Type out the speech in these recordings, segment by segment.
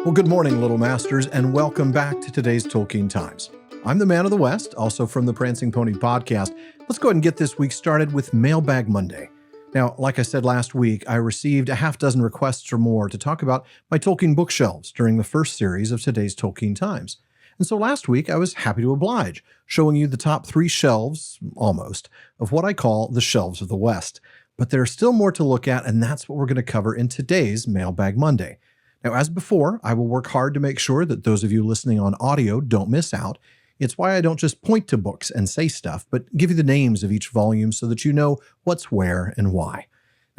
Well, good morning, Little Masters, and welcome back to today's Tolkien Times. I'm the Man of the West, also from the Prancing Pony podcast. Let's go ahead and get this week started with Mailbag Monday. Now, like I said last week, I received a half dozen requests or more to talk about my Tolkien bookshelves during the first series of today's Tolkien Times. And so last week, I was happy to oblige, showing you the top 3 shelves, almost, of what I call the shelves of the West. But there's still more to look at, and that's what we're going to cover in today's Mailbag Monday. Now, as before, I will work hard to make sure that those of you listening on audio don't miss out. It's why I don't just point to books and say stuff, but give you the names of each volume so that you know what's where and why.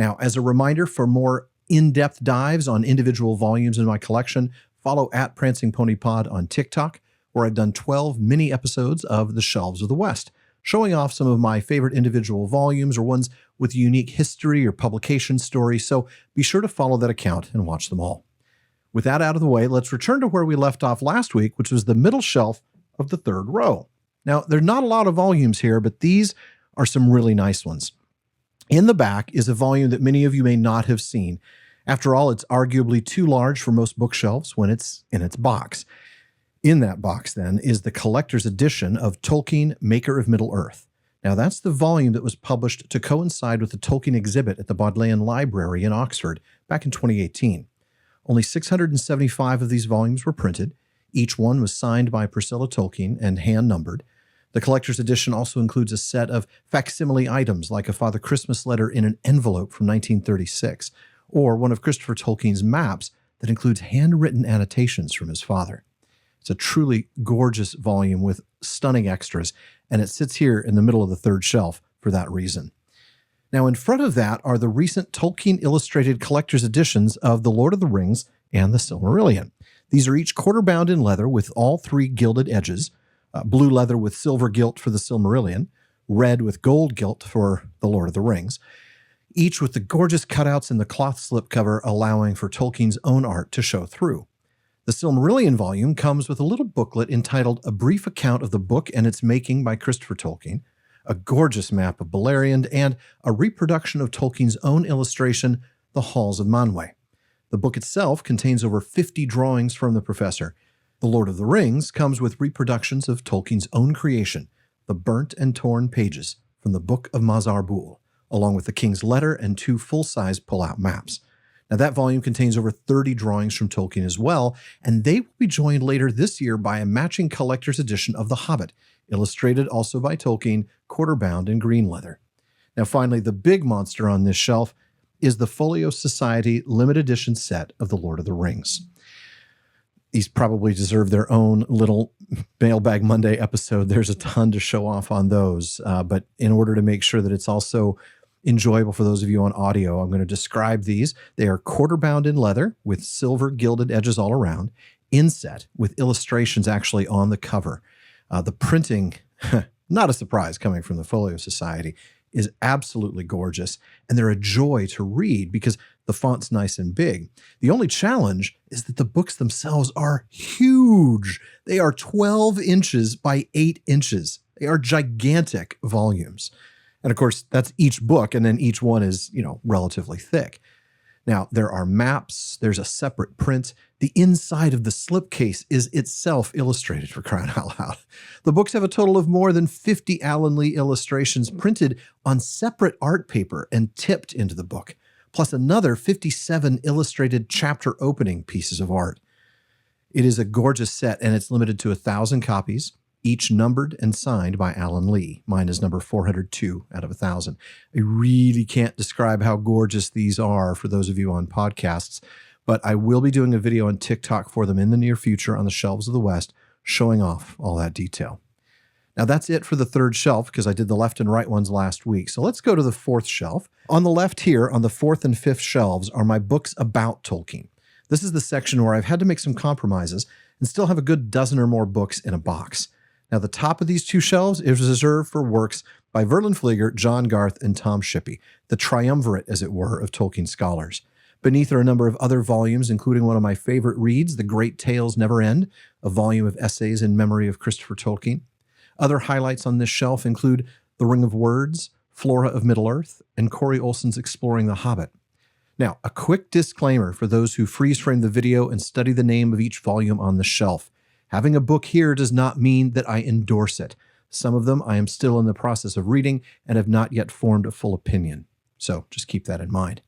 Now, as a reminder, for more in-depth dives on individual volumes in my collection, follow at Prancing Pony Pod on TikTok, where I've done 12 mini episodes of The Shelves of the West, showing off some of my favorite individual volumes or ones with unique history or publication stories, so be sure to follow that account and watch them all. With that out of the way, let's return to where we left off last week, which was the middle shelf of the third row. Now, there are not a lot of volumes here, but these are some really nice ones. In the back is a volume that many of you may not have seen. After all, it's arguably too large for most bookshelves when it's in its box. In that box, then, is the collector's edition of Tolkien, Maker of Middle-earth. Now, that's the volume that was published to coincide with the Tolkien exhibit at the Bodleian Library in Oxford back in 2018. Only 675 of these volumes were printed. Each one was signed by Priscilla Tolkien and hand-numbered. The collector's edition also includes a set of facsimile items like a Father Christmas letter in an envelope from 1936, or one of Christopher Tolkien's maps that includes handwritten annotations from his father. It's a truly gorgeous volume with stunning extras, and it sits here in the middle of the third shelf for that reason. Now, in front of that are the recent Tolkien illustrated collector's editions of The Lord of the Rings and The Silmarillion. These are each quarter-bound in leather with all 3 gilded edges, blue leather with silver gilt for The Silmarillion, red with gold gilt for The Lord of the Rings, each with the gorgeous cutouts in the cloth slipcover allowing for Tolkien's own art to show through. The Silmarillion volume comes with a little booklet entitled A Brief Account of the Book and Its Making by Christopher Tolkien, a gorgeous map of Beleriand, and a reproduction of Tolkien's own illustration, The Halls of Manwë. The book itself contains over 50 drawings from the professor. The Lord of the Rings comes with reproductions of Tolkien's own creation, the burnt and torn pages from the Book of Mazarbul, along with the King's Letter and 2 full-size pull-out maps. Now, that volume contains over 30 drawings from Tolkien as well, and they will be joined later this year by a matching collector's edition of The Hobbit, illustrated also by Tolkien, quarter-bound in green leather. Now, finally, the big monster on this shelf is the Folio Society limited edition set of The Lord of the Rings. These probably deserve their own little Mailbag Monday episode. There's a ton to show off on those, but in order to make sure that it's also enjoyable for those of you on audio, I'm going to describe these. They are quarter-bound in leather with silver gilded edges all around, inset with illustrations actually on the cover. The printing, not a surprise coming from the Folio Society, is absolutely gorgeous, and they're a joy to read because the font's nice and big. The only challenge is that the books themselves are huge. They are 12 inches by 8 inches. They are gigantic volumes. And of course, that's each book, and then each one is, relatively thick. Now, there are maps, there's a separate print. The inside of the slipcase is itself illustrated, for crying out loud. The books have a total of more than 50 Alan Lee illustrations printed on separate art paper and tipped into the book, plus another 57 illustrated chapter opening pieces of art. It is a gorgeous set, and it's limited to 1,000 copies, each numbered and signed by Alan Lee. Mine is number 402 out of 1,000. I really can't describe how gorgeous these are for those of you on podcasts, but I will be doing a video on TikTok for them in the near future on the Shelves of the West, showing off all that detail. Now, that's it for the third shelf because I did the left and right ones last week. So let's go to the fourth shelf. On the left here, on the fourth and fifth shelves, are my books about Tolkien. This is the section where I've had to make some compromises and still have a good dozen or more books in a box. Now, the top of these 2 shelves is reserved for works by Verlin Flieger, John Garth, and Tom Shippey, the triumvirate, as it were, of Tolkien scholars. Beneath are a number of other volumes, including one of my favorite reads, The Great Tales Never End, a volume of essays in memory of Christopher Tolkien. Other highlights on this shelf include The Ring of Words, Flora of Middle-earth, and Corey Olsen's Exploring the Hobbit. Now, a quick disclaimer for those who freeze frame the video and study the name of each volume on the shelf. Having a book here does not mean that I endorse it. Some of them I am still in the process of reading and have not yet formed a full opinion. So just keep that in mind.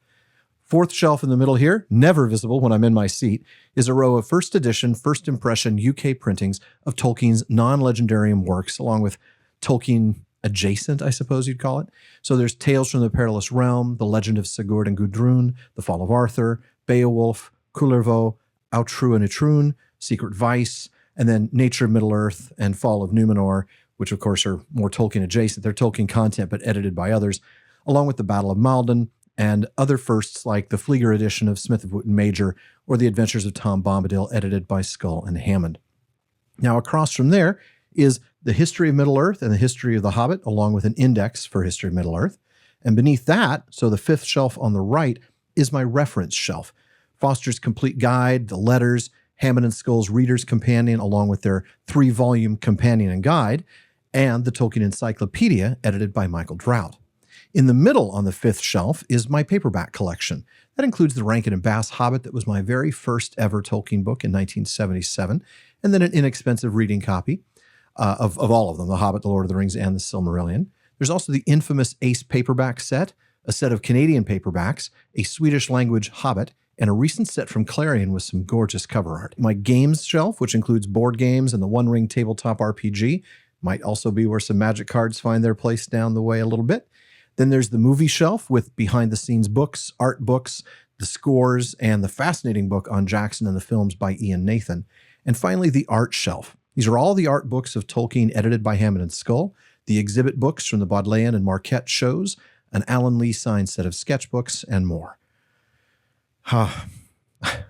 Fourth shelf in the middle here, never visible when I'm in my seat, is a row of first edition, first impression UK printings of Tolkien's non-legendarium works, along with Tolkien adjacent, I suppose you'd call it. So there's Tales from the Perilous Realm, The Legend of Sigurd and Gudrun, The Fall of Arthur, Beowulf, Kullervo, Outrun and Itrun, Secret Vice, and then Nature of Middle-earth and Fall of Numenor, which of course are more Tolkien adjacent. They're Tolkien content, but edited by others, along with the Battle of Malden, and other firsts like the Flieger edition of Smith of Wootton Major or The Adventures of Tom Bombadil, edited by Skull and Hammond. Now, across from there is the History of Middle-earth and the History of the Hobbit, along with an index for History of Middle-earth. And beneath that, so the fifth shelf on the right, is my reference shelf. Foster's Complete Guide, the letters, Hammond and Skull's Reader's Companion, along with their 3-volume companion and guide, and the Tolkien Encyclopedia, edited by Michael Drout. In the middle on the fifth shelf is my paperback collection. That includes the Rankin and Bass Hobbit that was my very first ever Tolkien book in 1977, and then an inexpensive reading copy of all of them, The Hobbit, The Lord of the Rings, and The Silmarillion. There's also the infamous Ace paperback set, a set of Canadian paperbacks, a Swedish language Hobbit, and a recent set from Clarion with some gorgeous cover art. My games shelf, which includes board games and the One Ring tabletop RPG, might also be where some Magic cards find their place down the way a little bit. Then there's the movie shelf with behind-the-scenes books, art books, the scores, and the fascinating book on Jackson and the films by Ian Nathan. And finally, the art shelf. These are all the art books of Tolkien edited by Hammond and Skull, the exhibit books from the Bodleian and Marquette shows, an Alan Lee signed set of sketchbooks, and more.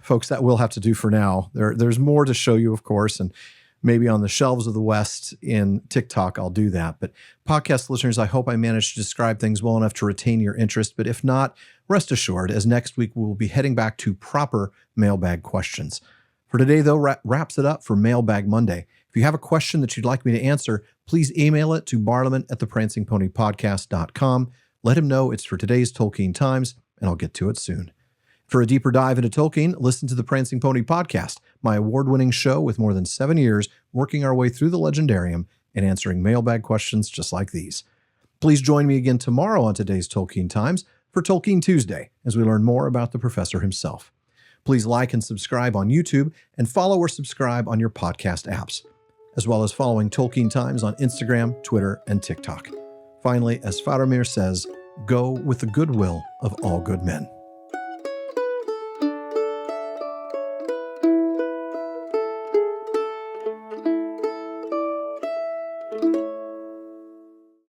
Folks, that will have to do for now. There's more to show you, of course, and maybe on the shelves of the West in TikTok, I'll do that. But podcast listeners, I hope I managed to describe things well enough to retain your interest. But if not, rest assured, as next week we will be heading back to proper mailbag questions. For today, though, wraps it up for Mailbag Monday. If you have a question that you'd like me to answer, please email it to barliman@theprancingponypodcast.com. Let him know it's for today's Tolkien Times, and I'll get to it soon. For a deeper dive into Tolkien, listen to the Prancing Pony Podcast, my award-winning show with more than 7 years working our way through the legendarium and answering mailbag questions just like these. Please join me again tomorrow on today's Tolkien Times for Tolkien Tuesday as we learn more about the professor himself. Please like and subscribe on YouTube and follow or subscribe on your podcast apps, as well as following Tolkien Times on Instagram, Twitter, and TikTok. Finally, as Faramir says, go with the goodwill of all good men.